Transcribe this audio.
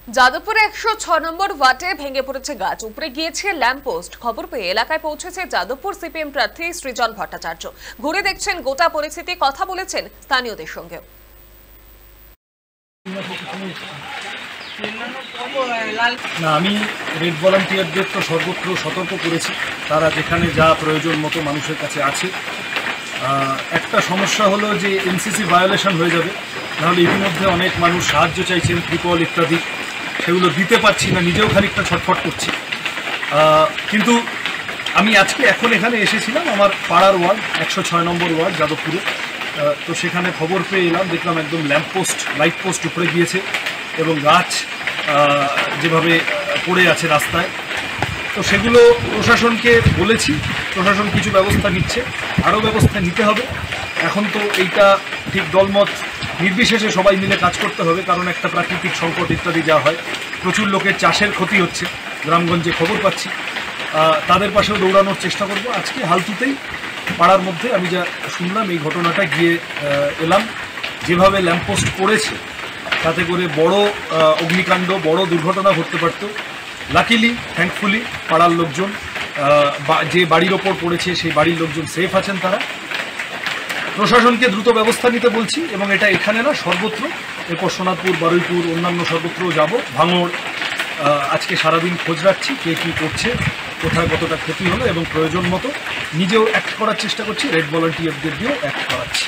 যাদবপুরে 106 নম্বর ওয়ার্ডে ভেঙে পড়েছে গাছ, উপরে গিয়েছে ল্যাম্পপোস্ট। খবর পেয়ে এলাকায় পৌঁছেছে যাদবপুর সিপিএম প্রার্থী সৃজন ভট্টাচার্য। ঘুরে দেখছেন গোটা পরিস্থিতি, কথা বলেছেন স্থানীয়দের সঙ্গে। না, আমি রেড ভলান্টিয়ারদের তো সর্বত্র সতর্ক করেছি, তারা যেখানে যা প্রয়োজন মতো মানুষের কাছে আছে। একটা সমস্যা হলো যে এনসিসি ভায়োলেশন হয়ে যাবে, নাহলে ইতিমধ্যে অনেক মানুষ সাহায্য চাইছেন, ত্রিপল ইত্যাদি, সেগুলো দিতে পারছি না, নিজেও খানিকটা ছটফট করছি। কিন্তু আমি আজকে এখন এখানে এসেছিলাম আমার পাড়ার ওয়ার্ড 106 নম্বর ওয়ার্ড যাদবপুরে। তো সেখানে খবর পেয়ে এলাম, দেখলাম একদম ল্যাম্পপোস্ট, লাইট পোস্ট উপরে গিয়েছে এবং গাছ যেভাবে পড়ে আছে রাস্তায়। তো সেগুলো প্রশাসনকে বলেছি, প্রশাসন কিছু ব্যবস্থা নিচ্ছে, আরও ব্যবস্থা নিতে হবে। এখন তো এইটা ঠিক দলমত নির্বিশেষে সবাই মিলে কাজ করতে হবে, কারণ একটা প্রাকৃতিক সংকট ইত্যাদি যা হয়, প্রচুর লোকের চাষের ক্ষতি হচ্ছে, গ্রামগঞ্জে খবর পাচ্ছি। তাদের পাশেও দৌড়ানোর চেষ্টা করব। আজকে হালতুতেই পাড়ার মধ্যে আমি যা শুনলাম এই ঘটনাটা গিয়ে এলাম, যেভাবে ল্যাম্পপোস্ট পড়েছে তাতে করে বড় অগ্নিকাণ্ড, বড় দুর্ঘটনা ঘটতে পারত। লাকিলি, থ্যাঙ্কফুলি পাড়ার লোকজন, যে বাড়ির ওপর পড়েছে সেই বাড়ির লোকজন সেফ আছেন। তারা প্রশাসনকে দ্রুত ব্যবস্থা নিতে বলছি, এবং এটা এখানে না, সর্বত্র, এরপর সোনারপুর, বারুইপুর, অন্যান্য সর্বত্রও যাব, ভাঙড়। আজকে সারাদিন খোঁজ রাখছি কে কী করছে, কোথায় কতটা ক্ষতি হলো, এবং প্রয়োজন মতো নিজেও অ্যাক্ট করার চেষ্টা করছি, রেড ভলান্টিয়ারদের দিয়েও অ্যাক্ট করাচ্ছি।